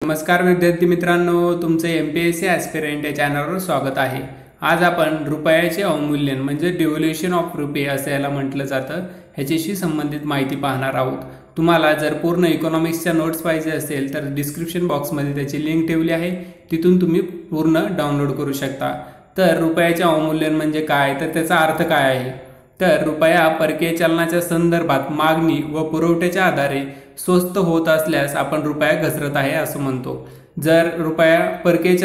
नमस्कार विद्यार्थी मित्रांनो, तुमचे एमपीएससी ॲस्पिरंट या चॅनलवर स्वागत आहे। आज आपण रुपयाचे अवमूल्यन म्हणजे डिव्हॅल्युएशन ऑफ रुपी असे याला म्हटलं जातं, ह्याच्याशी संबंधित माहिती पाहणार आहोत। तुम्हाला जर पूर्ण इकॉनॉमिक्सच्या नोट्स पाहिजे असेल तर डिस्क्रिप्शन बॉक्समध्ये त्याची लिंक ठेवली आहे, तिथून तुम्ही पूर्ण डाउनलोड करू शकता। तर रुपयाचे अवमूल्यन म्हणजे काय, तर त्याचा अर्थ काय आहे? तर रुपया परकीय चलनाच्या संदर्भात मागणी व पुरवठ्याच्या आधारे स्वस्त होत असल्यास आपण रुपया घसरत आहे असं म्हणतो। जर रुपया परकीय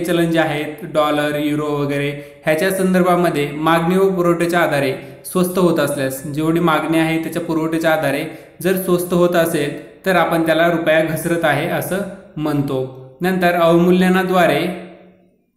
चलन जे आहेत डॉलर, युरो वगैरे ह्याच्या संदर्भामध्ये मागणी व पुरवठ्याच्या आधारे स्वस्त होत असल्यास, जेवढी मागणी आहे त्याच्या पुरवठ्याच्या आधारे जर स्वस्त होत असेल तर आपण त्याला रुपया घसरत आहे असं म्हणतो। नंतर अवमूल्यनाद्वारे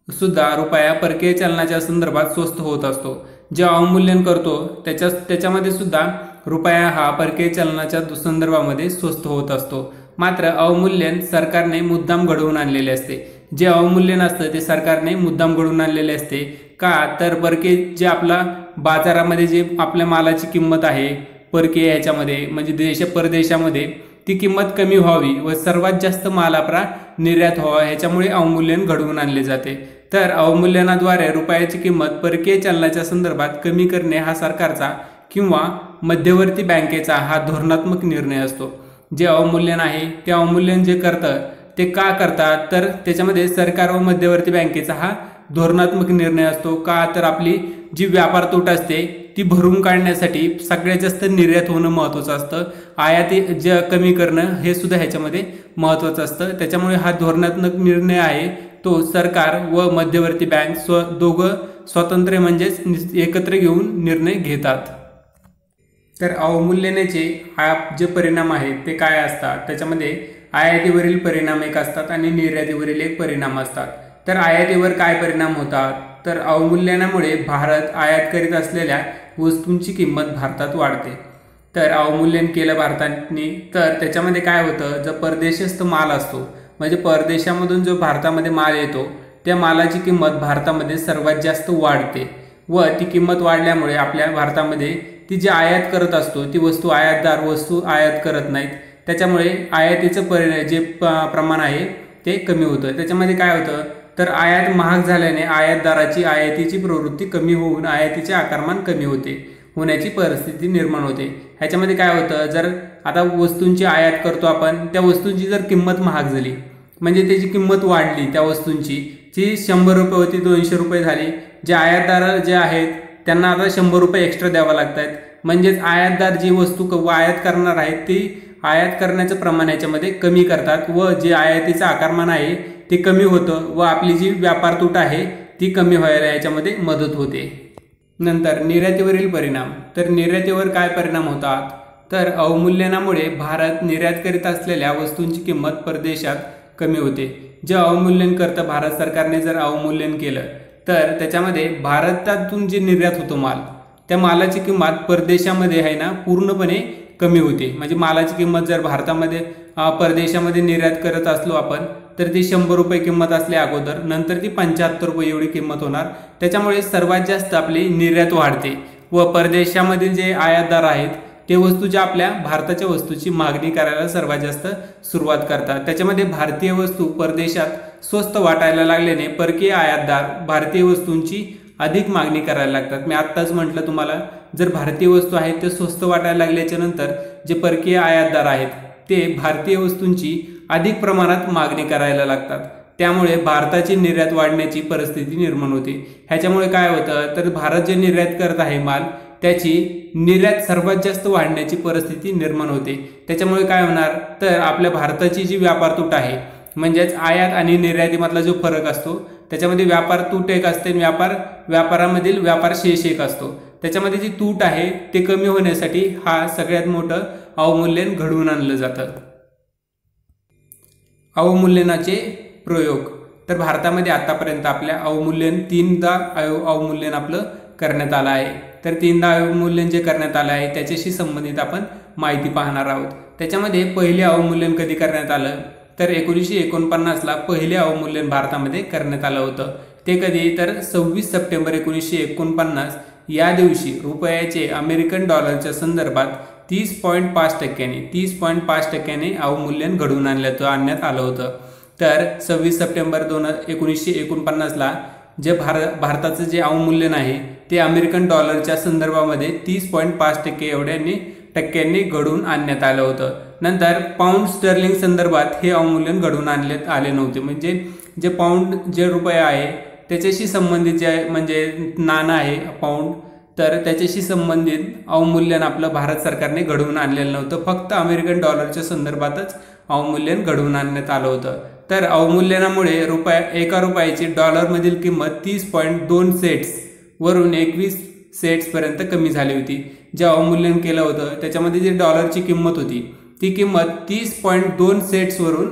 सुद्धा रुपया परकीय चलनाच्या संदर्भात स्वस्त होत असतो। जे अवमूल्यन करतो त्याच्यामध्ये सुद्धा रुपया हा परकीय चलनाच्या संदर्भामध्ये स्वस्त होत असतो। मात्र अवमूल्यन सरकारने मुद्दाम घडवून आणलेले असते। जे अवमूल्यन असतं ते सरकारने मुद्दाम घडवून आणलेले असते का, तर परकीय जे आपला बाजारामध्ये जे आपल्या मालाची किंमत आहे परकीय ह्याच्यामध्ये म्हणजे परदेशामध्ये ती किंमत कमी व्हावी व सर्वात जास्त माल आपला निर्यात व्हावा, ह्याच्यामुळे अवमूल्यन घडवून आणले जाते। तर अवमूल्यनाद्वारे रुपयाची किंमत परकीय चलनाच्या संदर्भात कमी करणे हा सरकारचा किंवा मध्यवर्ती बँकेचा हा धोरणात्मक निर्णय असतो। जे अवमूल्यन आहे ते अवमूल्यन जे करतं ते का करतात, तर त्याच्यामध्ये सरकार व मध्यवर्ती बँकेचा हा धोरणात्मक निर्णय असतो का, तर आपली जी व्यापार तूट असते ती भरून काढण्यासाठी सगळ्यात जास्त निर्यात होणं महत्त्वाचं असतं, आयाती जे कमी करणं हे सुद्धा ह्याच्यामध्ये महत्त्वाचं असतं। त्याच्यामुळे हा धोरणात्मक निर्णय आहे तो सरकार व मध्यवर्ती बँक दोघं स्वतंत्र म्हणजेच एकत्र घेऊन निर्णय घेतात। तर अवमूल्यनाचे जे परिणाम आहेत ते काय असतात, त्याच्यामध्ये आयातीवरील परिणाम एक असतात आणि निर्यातीवरील एक परिणाम असतात। तर आयातीवर काय परिणाम होतात, तर अवमूल्यनामुळे भारत आयात करीत असलेल्या वस्तूंची किंमत भारतात वाढते। तर अवमूल्यन केलं भारताने तर त्याच्यामध्ये काय होतं, जर परदेशस्थ माल असतो म्हणजे परदेशामधून जो भारतामध्ये माल येतो त्या मालाची किंमत भारतामध्ये सर्वात जास्त वाढते व ती किंमत वाढल्यामुळे आपल्या भारतामध्ये ती जी आयात करत असतो ती वस्तू आयातदार वस्तू आयात करत नाहीत, त्याच्यामुळे आयातीचं जे प्रमाण आहे ते कमी होतं। त्याच्यामध्ये काय होतं, तर आयात महाग झाल्याने आयातदाराची आयातीची प्रवृत्ती कमी होऊन आयातीचे आकारमान कमी होण्याची परिस्थिती निर्माण होते। ह्याच्यामध्ये काय होतं, जर आता वस्तूंची आयात करतो आपण, त्या वस्तूंची जर किंमत महाग झाली म्हणजे त्याची किंमत वाढली, त्या वस्तूंची जी 100 रुपये होती 200 रुपये झाली, जे आयातदार जे आहेत त्यांना आता 100 रुपये एक्स्ट्रा द्यावा लागतात, म्हणजेच आयातदार जी वस्तू आयात करणार आहेत ती आयात करण्याचं प्रमाण याच्यामध्ये कमी करतात व जे आयातीचं आकारमान आहे ते कमी होतं व आपली जी व्यापार तूट आहे ती कमी व्हायला याच्यामध्ये मदत होते। नंतर निर्यातीवरील परिणाम, तर निर्यातीवर काय परिणाम होतात, तर अवमूल्यनामुळे भारत निर्यात करीत असलेल्या वस्तूंची किंमत परदेशात कमी होते। जे अवमूल्यन करतं भारत सरकारने जर अवमूल्यन केलं तर त्याच्यामध्ये भारतातून जे निर्यात होतो माल त्या मालाची किंमत परदेशामध्ये आहे ना पूर्णपणे कमी होते। म्हणजे मालाची किंमत जर भारतामध्ये परदेशामध्ये निर्यात करत असलो आपण तर ती 100 रुपये किंमत असली अगोदर, नंतर ती 75 रुपये एवढी किंमत होणार। त्याच्यामुळे सर्वात जास्त आपली निर्यात वाढते व परदेशामधील जे आयातदार आहेत ते वस्तूच्या आपल्या भारताच्या वस्तूची मागणी करायला सर्वात जास्त सुरुवात करतात। त्याच्यामध्ये भारतीय वस्तू परदेशात स्वस्त वाटायला लागल्याने परकीय आयातदार भारतीय वस्तूंची अधिक मागणी करायला लागतात। मी आत्ताच म्हटलं तुम्हाला, जर भारतीय वस्तू आहेत ते स्वस्त वाटायला लागल्याच्या नंतर जे परकीय आयातदार आहेत ते भारतीय वस्तूंची अधिक प्रमाणात मागणी करायला लागतात, त्यामुळे भारताची निर्यात वाढण्याची परिस्थिती निर्माण होते। ह्याच्यामुळे काय होतं, तर भारत जे निर्यात करत आहे माल त्याची निर्यात सर्वात जास्त वाढण्याची परिस्थिती निर्माण होते। त्याच्यामुळे काय होणार, तर आपल्या भारताची जी व्यापार तूट आहे म्हणजेच आयात आणि निर्यातीमधला जो फरक असतो त्याच्यामध्ये व्यापार तूट एक असते, व्यापारामधील व्यापार शेष एक असतो, त्याच्यामध्ये जी तूट आहे ते कमी होण्यासाठी हा सगळ्यात मोठं अवमूल्यन घडवून आणलं जातं। अवमूल्यनाचे प्रयोग, तर भारतामध्ये आतापर्यंत आपल्या तीनदा अवमूल्यन आपलं करण्यात आलं आहे। तर तीनदा अवमूल्यन जे करण्यात आलं आहे त्याच्याशी संबंधित आपण माहिती पाहणार आहोत। त्याच्यामध्ये पहिले अवमूल्यन कधी करण्यात आलं, तर 1949ला पहिले अवमूल्यन भारतामध्ये करण्यात आलं होतं। ते कधी, तर 26 सप्टेंबर 1949 या दिवशी रुपयाचे अमेरिकन डॉलरच्या संदर्भात 30.5% अवमूल्यन घडवून आणण्यात आलं होतं। तर 26 सप्टेंबर 1949ला जे भारताचं जे अवमूल्यन आहे ते अमेरिकन डॉलरच्या संदर्भामध्ये 30.5% टक्क्यांनी घडवून आणण्यात आलं होतं। नंतर पाऊंड स्टर्लिंग संदर्भात हे अवमूल्यन घडवून आणण्यात आले नव्हते, म्हणजे जे पाऊंड जे रुपया आहे त्याच्याशी संबंधित जे म्हणजे नाणं आहे पाऊंड, तर त्याच्याशी संबंधित अवमूल्यन आपलं भारत सरकारने घडवून आणलेलं नव्हतं, फक्त अमेरिकन डॉलरच्या संदर्भातच अवमूल्यन घडवून आणण्यात आलं होतं। तर अवमूल्यनामुळे एका रुपयाची डॉलरमधील किंमत 30.2 सेंट्स वरून 21 सेंट्स पर्यंत कमी झाली होती। जे अवमूल्यन केलं होतं त्याच्यामध्ये जी डॉलरची किंमत होती ती किंमत 30.2 सेंट्स वरून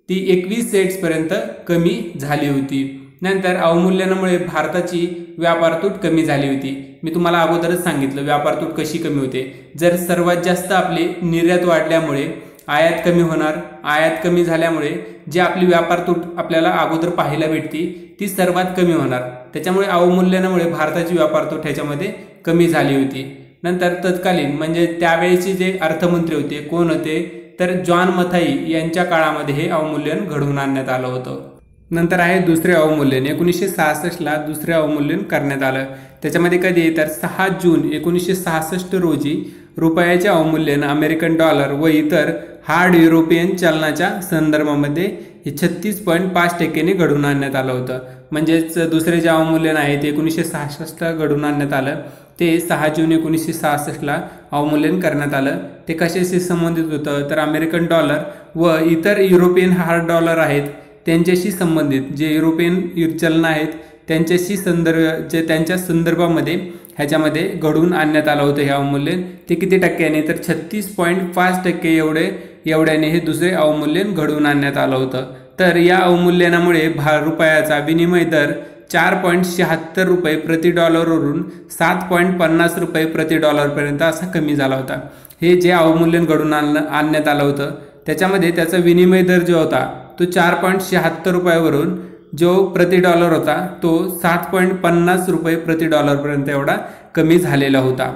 ती 21 सेंट्स पर्यंत कमी झाली होती। नंतर अवमूल्यनामुळे भारताची व्यापार तूट कमी झाली होती। मी तुम्हाला अगोदरच सांगितलं व्यापार तूट कशी कमी होते, जर सर्वात जास्त आपली निर्यात वाढल्यामुळे आयात कमी होणार, आयात कमी झाल्यामुळे जी आपली व्यापार तूट आपल्याला अगोदर पाहायला भेटती ती सर्वात कमी होणार, त्याच्यामुळे अवमूल्यनामुळे भारताची व्यापार तूट ह्याच्यामध्ये कमी झाली होती। नंतर तत्कालीन म्हणजे त्यावेळेचे जे अर्थमंत्री होते कोण होते, तर जॉन मथाई यांच्या काळामध्ये हे अवमूल्यन घडवून आणण्यात आलं होतं। नंतर आहे दुसरे अवमूल्यन, 1966ला दुसरे अवमूल्यन करण्यात आलं। त्याच्यामध्ये कधी तर 6 जून 1966 रोजी रुपयाचे अवमूल्यन अमेरिकन डॉलर व इतर हार्ड युरोपियन चलनाच्या संदर्भामध्ये 36.5% घडवून आणण्यात आलं होतं। म्हणजेच दुसरे जे अवमूल्यन आहे ते 1966 घडवून आणण्यात आलं, ते 6 जून 1966ला अवमूल्यन करण्यात आलं। ते कशाशी संबंधित होतं, तर अमेरिकन डॉलर व इतर युरोपियन हार्ड डॉलर आहेत त्यांच्याशी संबंधित जे युरोपियन चलन आहेत त्यांच्याशी त्यांच्या संदर्भामध्ये ह्याच्यामध्ये घडवून आणण्यात आलं होतं हे अवमूल्यन। ते किती टक्क्याने, तर 36.5% एवढ्याने हे दुसरे अवमूल्यन घडवून आणण्यात आलं होतं। तर या अवमूल्यनामुळे रुपयाचा विनिमय दर 4.76 रुपये प्रति डॉलरवरून 7.50 रुपये प्रति डॉलरपर्यंत असा कमी झाला होता। हे जे अवमूल्यन घडवून आणण्यात आलं होतं त्याच्यामध्ये त्याचा विनिमय दर जो होता तो 4.76 रुपयावरून जो प्रति डॉलर होता तो 7.50 रुपये प्रति डॉलरपर्यंत एवढा कमी झालेला होता।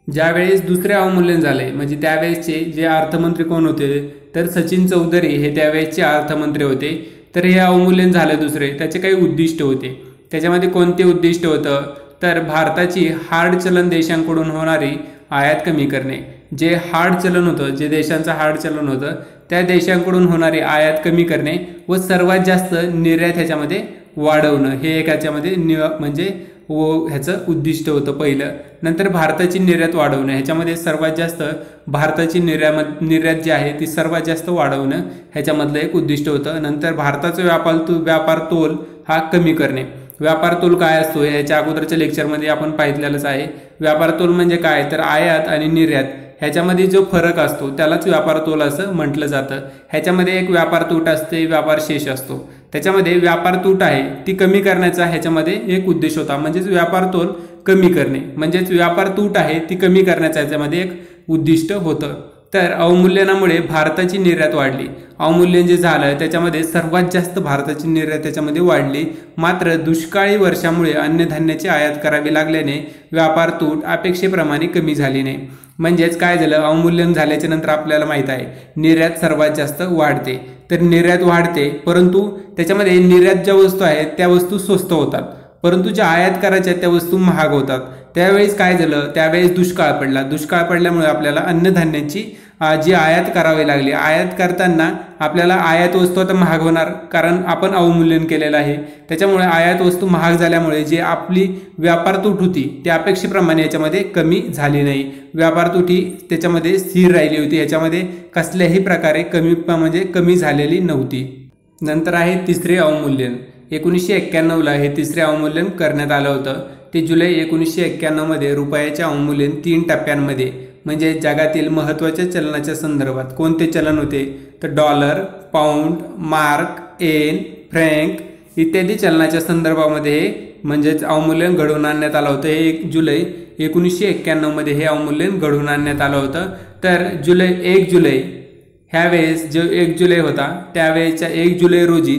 ज्यावेळेस दुसरे अवमूल्यन झाले म्हणजे त्यावेळेसचे जे अर्थमंत्री कोण होते, तर सचिन चौधरी हे त्यावेळेसचे अर्थमंत्री होते। तर हे अवमूल्यन झालं दुसरे, त्याचे काही उद्दिष्ट होते। त्याच्यामध्ये कोणते उद्दिष्ट होतं, तर भारताची हार्ड चलन देशांकडून होणारी आयात कमी करणे। जे हार्ड चलन होतं, जे देशांचं हार्ड चलन होतं त्या देशांकडून होणारी आयात कमी करणे व सर्वात जास्त निर्यात ह्याच्यामध्ये वाढवणं, हे एक ह्याच्यामध्ये म्हणजे ह्याचं उद्दिष्ट होतं पहिलं। नंतर भारताची निर्यात वाढवणं, ह्याच्यामध्ये सर्वात जास्त भारताची निर्यात जी आहे ती सर्वात जास्त वाढवणं ह्याच्यामधलं एक उद्दिष्ट होतं। नंतर भारताचा व्यापार तोल हा कमी करणे। व्यापार तोल काय असतो ह्याच्या अगोदरच्या लेक्चरमध्ये आपण पाहिलेलंच आहे। व्यापार तोल म्हणजे काय, तर आयात आणि निर्यात ह्याच्यामध्ये जो फरक असतो त्यालाच व्यापार तोल असं म्हटलं जातं। ह्याच्यामध्ये एक व्यापार तूट असते, व्यापार शेष असतो। त्याच्यामध्ये व्यापार तूट आहे ती कमी करण्याचा ह्याच्यामध्ये एक उद्देश होता, म्हणजेच व्यापार तोल कमी करणे, म्हणजेच व्यापार तूट आहे ती कमी करण्याचा ह्याच्यामध्ये एक उद्दिष्ट होतं। तर अवमूल्यनामुळे भारताची निर्यात वाढली। अवमूल्यन जे झालं त्याच्यामध्ये सर्वात जास्त भारताची निर्यात त्याच्यामध्ये वाढली। मात्र दुष्काळी वर्षामुळे अन्नधान्याची आयात करावी लागल्याने व्यापार तूट अपेक्षेप्रमाणे कमी झाली नाही। म्हणजेच काय झालं, अवमूल्यन झाल्याच्या नंतर आपल्याला माहित आहे निर्यात सर्वात जास्त वाढते। तर निर्यात वाढते, परंतु त्याच्यामध्ये निर्यात ज्या वस्तू आहेत त्या वस्तू स्वस्त होतात, परंतु ज्या आयात करायच्या त्या वस्तू महाग होतात। त्यावेळेस काय झालं, त्यावेळेस दुष्काळ पडला। दुष्काळ पडल्यामुळे आपल्याला अन्नधान्याची जी आयात करावी लागली। आयात करताना आपल्याला आयात वस्तू आता महाग होणार, कारण आपण अवमूल्यन केलेलं आहे। त्याच्यामुळे आयात वस्तू महाग झाल्यामुळे जे आपली व्यापार तूट होती त्या अपेक्षेप्रमाणे याच्यामध्ये कमी झाली नाही। व्यापार तूट ही त्याच्यामध्ये स्थिर राहिली होती, याच्यामध्ये कसल्याही प्रकारे कमी झालेली नव्हती। नंतर आहे तिसरे अवमूल्यन। 1991ला हे तिसरे अवमूल्यन करण्यात आलं होतं। ते जुलै 1991 मध्ये रुपयाचे अवमूल्यन 3 टप्प्यांमध्ये, म्हणजे जगातील महत्त्वाच्या चलनाच्या संदर्भात कोणते चलन होते, तर डॉलर, पाऊंड, मार्क, येन, फ्रँक इत्यादी चलनाच्या संदर्भामध्ये म्हणजेच अवमूल्यन घडवून आणण्यात आलं होतं। हे जुलै 1991 मध्ये हे अवमूल्यन घडवून आणण्यात आलं होतं। तर 1 जुलै ह्यावेळेस जो 1 जुलै होता त्यावेळेच्या 1 जुलै रोजी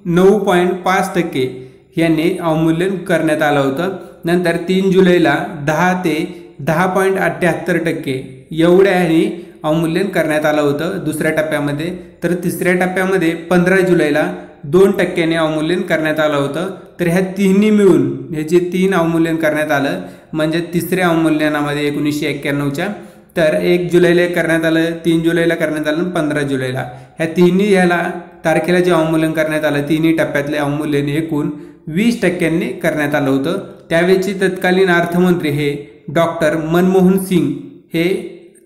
9.5% यांनी अवमूल्यन करण्यात आलं होतं. नंतर 3 जुलैला 10 ते 10.78% एवढ्याने अवमूल्यन करण्यात आलं होतं दुसऱ्या टप्प्यामध्ये. तर तिसऱ्या टप्प्यामध्ये 15 जुलैला 2% अवमूल्यन करण्यात आलं होतं. तर ह्या तिन्ही मिळून हे जे 3 अवमूल्यन करण्यात आलं म्हणजे तिसऱ्या अवमूल्यनामध्ये 1991च्या, तर 1 जुलैला करण्यात आलं, 3 जुलैला करण्यात आलं, 15 जुलैला ह्या तिन्ही ह्याला तारखेला जे अवमूल्यन करण्यात आलं तिन्ही टप्प्यातले अवमूल्यन एकूण 20% करण्यात आलं होतं. त्यावेळेचे तत्कालीन अर्थमंत्री हे डॉक्टर मनमोहन सिंग हे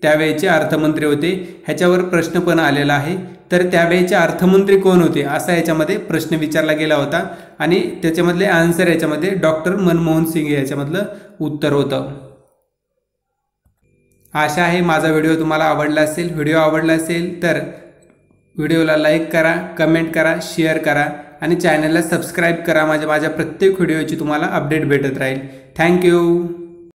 त्यावेळेचे अर्थमंत्री होते. ह्याच्यावर प्रश्न पण आलेला आहे. तर त्यावेळेचे अर्थमंत्री कोण होते असा याच्यामध्ये प्रश्न विचारला गेला होता आणि त्याच्यामधले आन्सर याच्यामध्ये डॉक्टर मनमोहन सिंग याच्यामधलं उत्तर होतं. आशा आहे माझा व्हिडिओ तुम्हाला आवडला असेल. व्हिडिओ आवडला असेल तर व्हिडिओला लाईक करा, कमेंट करा, शेअर करा आणि चॅनलला सबस्क्राईब करा. माझ्या प्रत्येक व्हिडिओची तुम्हाला अपडेट भेटत राहील. थँक्यू.